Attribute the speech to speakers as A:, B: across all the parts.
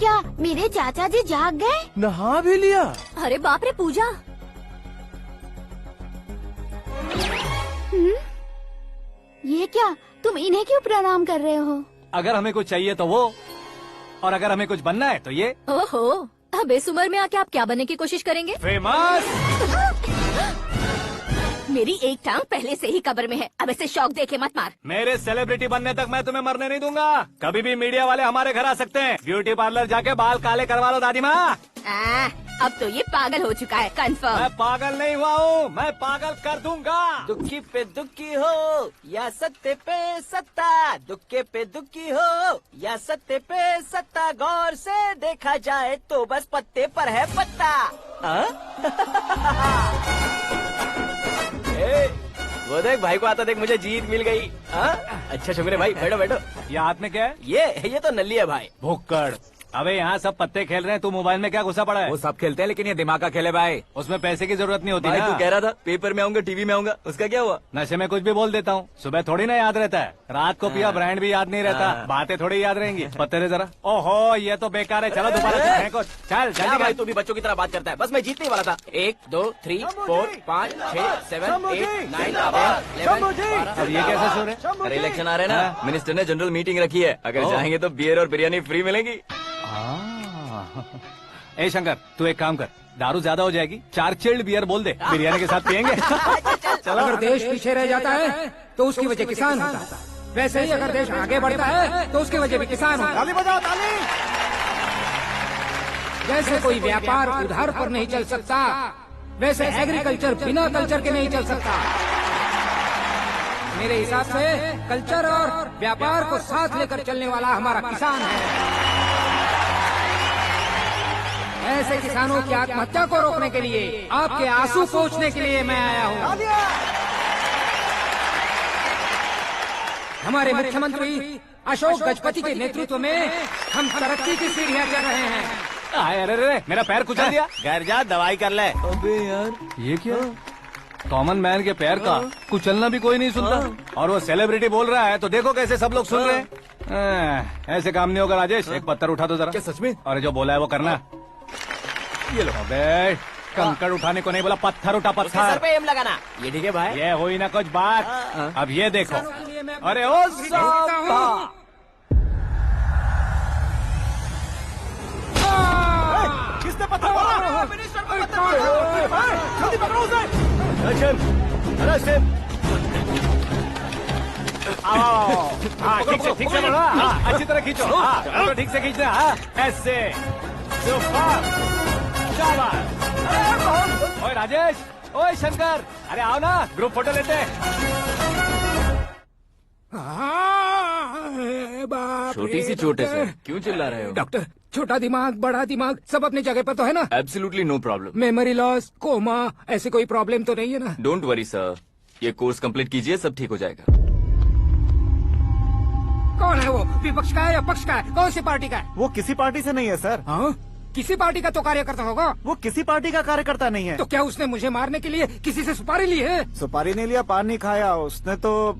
A: क्या मेरे चाचा जी जाग गए?
B: नहा भी लिया?
C: अरे बाप रे पूजा,
A: ये क्या, तुम इन्हें क्यों प्रणाम कर रहे हो?
D: अगर हमें कुछ चाहिए तो वो, और अगर हमें कुछ बनना है तो ये।
C: ओहो, अब इस उम्र में आके आप क्या बनने की कोशिश करेंगे?
D: फेमस।
C: मेरी एक टांग पहले से ही कब्र में है, अब ऐसे शौक देके मत मार।
D: मेरे सेलिब्रिटी बनने तक मैं तुम्हें मरने नहीं दूंगा। कभी भी मीडिया वाले हमारे घर आ सकते हैं। ब्यूटी पार्लर जाके बाल काले करवा लो दादी माँ।
C: अब तो ये पागल हो चुका है, कंफर्म।
D: मैं पागल नहीं हुआ हूँ, मैं पागल कर दूंगा।
B: दुखी पे दुखी हो या सत्ते पे सत्ता, दुखे पे दुखी हो या सत्ते पे सत्ता, गौर से देखा जाए तो बस पत्ते पर है पत्ता। वो देख भाई को आता देख, मुझे जीत मिल गई। अच्छा शुक्र है भाई, बैठो बैठो।
D: ये हाथ में क्या है?
B: ये तो नल्ली है भाई।
D: भुक्कड़। अबे यहाँ सब पत्ते खेल रहे हैं, तू मोबाइल में क्या घुसा पड़ा है?
E: वो सब खेलते हैं लेकिन ये दिमाग का खेल है भाई।
D: उसमें पैसे की जरूरत नहीं होती
B: भाई
D: ना।
B: तू कह रहा था पेपर में आऊंगा, टीवी में आऊंगा, उसका क्या हुआ?
D: नशे में कुछ भी बोल देता हूँ, सुबह थोड़ी ना याद रहता है। रात को पिया ब्रांड भी याद नहीं रहता, बातें थोड़ी याद रहेंगी। पत्ते दे जरा। ओहो ये तो बेकार है, चलो दोबारा से फेंको। चल
B: क्या
D: जल्दी
B: भाई
D: कर।
B: तू भी बच्चों की तरह बात करता है। बस मैं जीतने ही वाला था। 1 2 3 4 5 6 7 8 9 10
D: अब ये कैसे सो रहे?
B: अरे इलेक्शन आ रहे हैं ना, मिनिस्टर ने जनरल मीटिंग रखी है, अगर जाएंगे तो बियर और बिरयानी फ्री मिलेगी।
D: ए शंकर, तू एक काम कर, दारू ज्यादा हो जाएगी, 4 चिल्ड बियर बोल दे, बिरयानी के साथ पियेंगे।
E: अगर देश पीछे रह जाता है तो उसकी वजह किसान होता है, वैसे ही अगर देश आगे बढ़ता है तो उसकी वजह भी किसान होता है।
D: ताली बजाओ ताली।
E: जैसे कोई व्यापार उधार पर नहीं चल सकता, वैसे एग्रीकल्चर बिना कल्चर के नहीं चल सकता। मेरे हिसाब से कल्चर और व्यापार को साथ लेकर चलने वाला हमारा किसान है। ऐसे किसानों की आत्महत्या को रोकने के लिए, आपके आंसू पोंछने के लिए मैं आया हूँ। हमारे मुख्यमंत्री अशोक गजपति के नेतृत्व में हम तरक्की की सीढ़ियाँ चढ़ रहे हैं।
D: अरे अरे मेरा पैर कुचल दिया।
B: घर जा दवाई कर ले। अबे यार
D: ये क्या? कॉमन मैन के पैर का कुचलना भी कोई नहीं सुनता, और वो सेलिब्रिटी बोल रहा है तो देखो कैसे सब लोग सुन रहे हैं। ऐसे काम नहीं होगा राजेश, एक पत्थर उठा दो जरा।
B: क्या सच में?
D: और जो बोला है वो करना। ये लो। अबे कंकड़ उठाने को नहीं बोला, पत्थर उठा
B: सर
D: पत्थर।
B: पे एम लगाना। ये ठीक है भाई।
D: ये हुई ना कुछ बात। अब ये देखो। अरे ओ साहब, किसने पत्थर मारा? जल्दी पकड़ो उसे। हाँ ठीक से पकड़ो। हाँ अच्छी तरह खींचो। हाँ ठीक से खींचना। हाँ ऐसे। सुपर। ओए राजेश, ओए शंकर, अरे आओ ना, ग्रुप फोटो लेते हैं।
B: छोटी सी चोट है सर, क्यों चिल्ला रहे हो?
E: डॉक्टर, छोटा दिमाग बड़ा दिमाग सब अपनी जगह पर तो है ना?
B: Absolutely no problem.
E: Memory loss, coma, ऐसी कोई प्रॉब्लम तो नहीं है ना?
B: डोंट वरी सर, ये कोर्स कंप्लीट कीजिए, सब ठीक हो जाएगा।
E: कौन है वो? विपक्ष का है या पक्ष का है? कौन सी पार्टी का है?
F: वो किसी पार्टी से नहीं है सर।
E: हाँ? किसी पार्टी का तो कार्यकर्ता होगा।
F: वो किसी पार्टी का कार्यकर्ता नहीं है।
E: तो क्या उसने मुझे मारने के लिए किसी से सुपारी ली है?
F: सुपारी नहीं लिया, पान नहीं खाया। उसने तो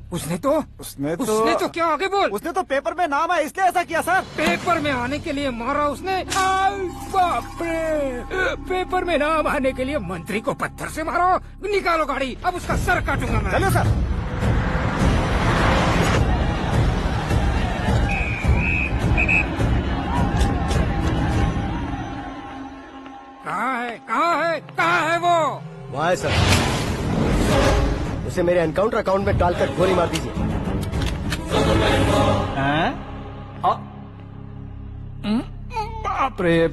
E: क्या आगे बोल?
F: उसने तो पेपर में नाम है इसलिए ऐसा किया सर।
E: पेपर में आने के लिए मारा उसने? बाप रे! पेपर में नाम आने के लिए मंत्री को पत्थर से मारो? निकालो गाड़ी, अब उसका सर काटूंगा मैं।
F: चलो सर।
E: कहाँ है वो?
G: वहाँ है सर, उसे मेरे एनकाउंटर अकाउंट में डालकर गोली मार दीजिए।
D: बाप रे,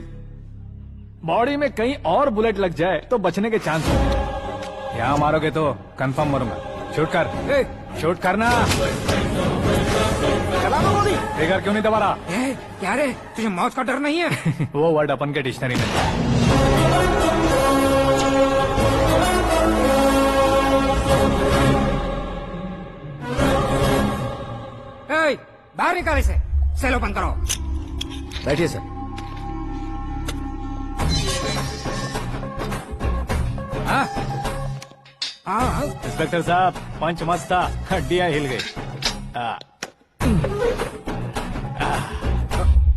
D: बॉडी में कहीं और बुलेट लग जाए तो बचने के चांस होंगे। यहाँ मारोगे तो कंफर्म मरूंगा। शूट कर, शूट करना। ट्रिगर क्यों नहीं दबा रहा?
E: क्या रे, तुझे मौत का डर नहीं है?
D: वो वर्ड अपन के डिक्शनरी में।
E: बाहर निकाल इसे, सेलो बंद करो।
G: बैठिए सर।
E: हाँ
D: इंस्पेक्टर साहब, पंच मस्त था, हड्डियां हिल गई।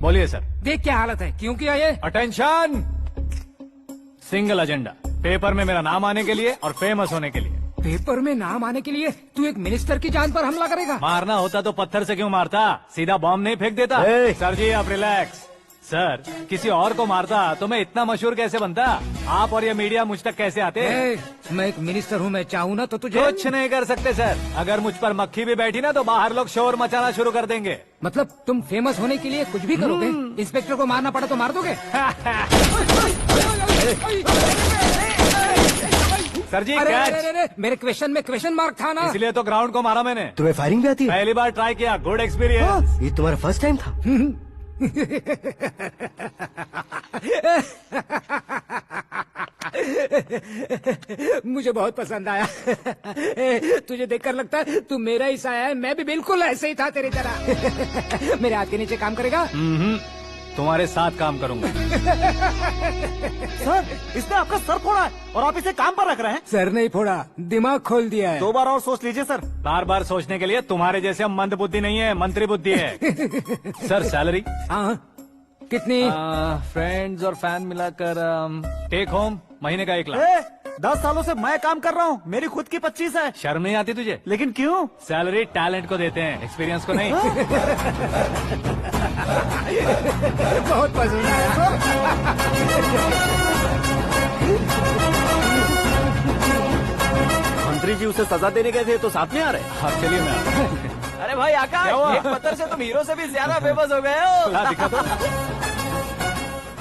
D: बोलिए सर।
E: देख क्या हालत है, क्यों किया ये?
D: अटेंशन, सिंगल एजेंडा, पेपर में मेरा नाम आने के लिए और फेमस होने के लिए।
E: पेपर में नाम आने के लिए तू एक मिनिस्टर की जान पर हमला करेगा?
D: मारना होता तो पत्थर से क्यों मारता, सीधा बॉम्ब नहीं फेंक देता।
G: ए!
D: सर जी आप रिलैक्स। सर किसी और को मारता तो मैं इतना मशहूर कैसे बनता, आप और ये मीडिया मुझ तक कैसे आते।
E: मैं एक मिनिस्टर हूँ, मैं चाहूँ ना तो तुझे
D: कुछ नहीं कर सकते सर, अगर मुझ पर मक्खी भी बैठी ना तो बाहर लोग शोर मचाना शुरू कर देंगे।
E: मतलब तुम फेमस होने के लिए कुछ भी करोगे? इंस्पेक्टर को मारना पड़ा तो मार दोगे?
D: सर जी
E: अरे,
D: कैच।
E: अरे, अरे, मेरे क्वेश्चन में क्वेश्चन मार्क था ना।
D: इसलिए तो ग्राउंड को मारा मैंने।
G: तुम्हें फायरिंग भी आती है?
D: पहली बार ट्राई किया, गुड एक्सपीरियंस।
G: ये तुम्हारा फर्स्ट टाइम था?
E: मुझे बहुत पसंद आया। तुझे देखकर लगता है तू मेरा ही साया है, मैं भी बिल्कुल ऐसे ही था तेरी तरह। मेरे हाथ के नीचे काम करेगा?
D: तुम्हारे साथ काम करूंगा।
F: सर इसने आपका सर फोड़ा है और आप इसे काम पर रख रहे हैं।
E: सर नहीं फोड़ा, दिमाग खोल दिया है।
F: 2 बार और सोच लीजिए सर।
D: बार बार सोचने के लिए तुम्हारे जैसे मंद बुद्धि नहीं है, मंत्री बुद्धि है। सर सैलरी
E: हाँ कितनी?
D: फ्रेंड्स और फैन मिलाकर टेक होम महीने का 1 लाख।
F: 10 सालों से मैं काम कर रहा हूँ, मेरी खुद की 25 है।
D: शर्म नहीं आती तुझे?
F: लेकिन क्यों?
D: सैलरी टैलेंट को देते हैं, एक्सपीरियंस को नहीं।
E: बहुत पसंद आया।
G: मंत्री जी उसे सजा देने गए थे तो साथ में आ रहे?
D: हाँ चलिए मैं आता हूँ।
B: अरे भाई आकाश,
D: क्या हुआ?
B: एक पत्थर से तुम हीरो से भी ज्यादा फेमस हो गए हो।
D: ला दिखा दो।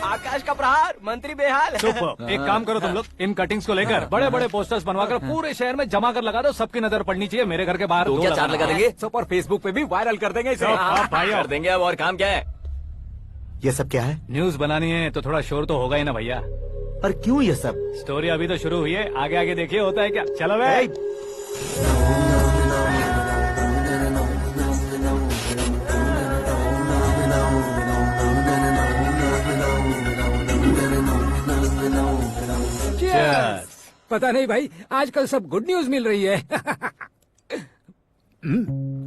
B: आकाश का प्रहार, मंत्री बेहाल।
D: सुपर, एक काम करो तुम लोग, इन कटिंग्स को लेकर बड़े बड़े पोस्टर्स बनवाकर पूरे शहर में जमा कर लगा दो, सबकी नजर पड़नी चाहिए। मेरे घर के बाहर
B: तो
D: दो
B: क्या 4 लगा देंगे?
H: और फेसबुक पे भी वायरल कर देंगे इसे।
D: भाई
B: कर देंगे अब, और काम क्या है?
G: ये सब क्या है?
D: न्यूज बनानी है तो थोड़ा शोर तो होगा ही ना भैया।
G: पर क्यों ये सब?
D: स्टोरी अभी तो शुरू हुई है, आगे आगे देखिए होता है क्या। चलो भाई। Cheers.
E: पता नहीं भाई, आजकल सब गुड न्यूज मिल रही है।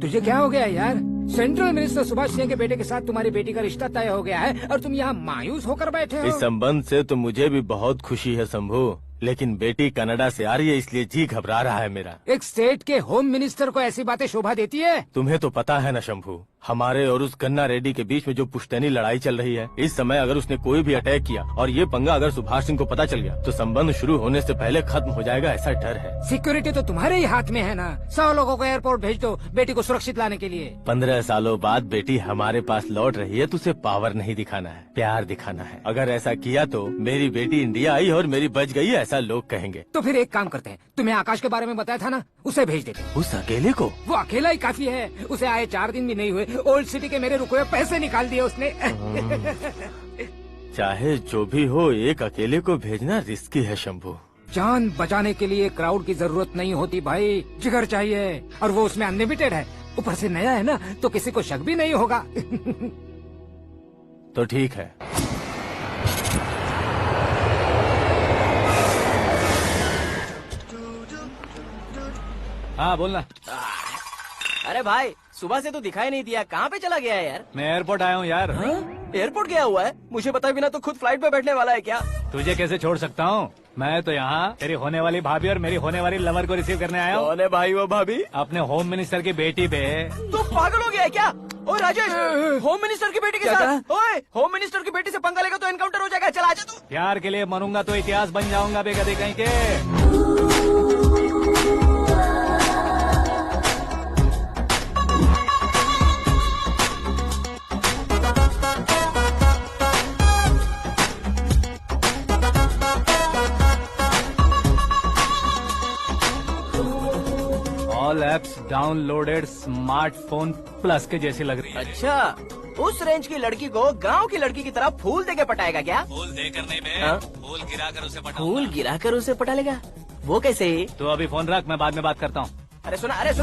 E: तुझे क्या हो गया यार? सेंट्रल मिनिस्टर सुभाष सिंह के बेटे के साथ तुम्हारी बेटी का रिश्ता तय हो गया है और तुम यहाँ मायूस होकर बैठे हो।
I: इस संबंध से तो मुझे भी बहुत खुशी है शंभू, लेकिन बेटी कनाडा से आ रही है इसलिए जी घबरा रहा है मेरा।
E: एक स्टेट के होम मिनिस्टर को ऐसी बातें शोभा देती है?
I: तुम्हें तो पता है ना शंभू, हमारे और उस गन्ना रेड्डी के बीच में जो पुश्तैनी लड़ाई चल रही है, इस समय अगर उसने कोई भी अटैक किया और ये पंगा अगर सुभाष सिंह को पता चल गया तो संबंध शुरू होने से पहले खत्म हो जाएगा, ऐसा डर है।
E: सिक्योरिटी तो तुम्हारे ही हाथ में है ना। 100 लोगों को एयरपोर्ट भेज दो बेटी को सुरक्षित लाने के लिए।
I: 15 सालों बाद बेटी हमारे पास लौट रही है तो उसे पावर नहीं दिखाना है, प्यार दिखाना है। अगर ऐसा किया तो मेरी बेटी इंडिया आई और मेरी बच गई, ऐसा लोग कहेंगे।
E: तो फिर एक काम करते हैं, तुम्हें आकाश के बारे में बताया था ना, उसे भेज देते हैं।
I: उस अकेले को?
E: वो अकेला ही काफी है, उसे आए 4 दिन भी नहीं हुए, ओल्ड सिटी के मेरे रुके हुए पैसे निकाल दिए उसने।
I: चाहे जो भी हो, एक अकेले को भेजना रिस्की है शंभू।
E: जान बचाने के लिए क्राउड की जरूरत नहीं होती भाई, जिगर चाहिए, और वो उसमें अनलिमिटेड है। ऊपर से नया है ना, तो किसी को शक भी नहीं होगा।
I: तो ठीक है।
D: हाँ बोलना।
B: अरे भाई, सुबह से तो दिखाई नहीं दिया, कहाँ पे चला गया है यार?
D: मैं एयरपोर्ट आया हूँ यार।
B: एयरपोर्ट गया हुआ है? मुझे बताए बिना तो खुद फ्लाइट पे बैठने वाला है क्या?
D: तुझे कैसे छोड़ सकता हूँ? मैं तो यहाँ तेरी होने वाली भाभी और मेरी होने वाली लवर को रिसीव करने आया हूँ।
B: कौन है भाई वो भाभी?
D: अपने होम मिनिस्टर की बेटी पे।
B: तू पागल हो गया है क्या? ओए राजेश, होम मिनिस्टर की बेटी के साथ? ओए, होम मिनिस्टर की बेटी से पंगा लेगा तो एनकाउंटर हो जाएगा। चल आजा तू।
D: प्यार के लिए मरूंगा तो इतिहास बन जाऊंगा बेगदे कहीं के। All apps downloaded smartphone plus के जैसी लग रही है।
B: अच्छा, उस रेंज की लड़की को गांव की लड़की की तरह फूल देके पटाएगा क्या?
D: फूल देकर नहीं बे,
B: हाँ?
D: फूल गिराकर उसे पटाऊंगा।
B: फूल गिराकर उसे पटा लेगा? वो कैसे?
D: तो अभी फोन रख, मैं बाद में बात करता हूँ।
B: अरे सुना, हे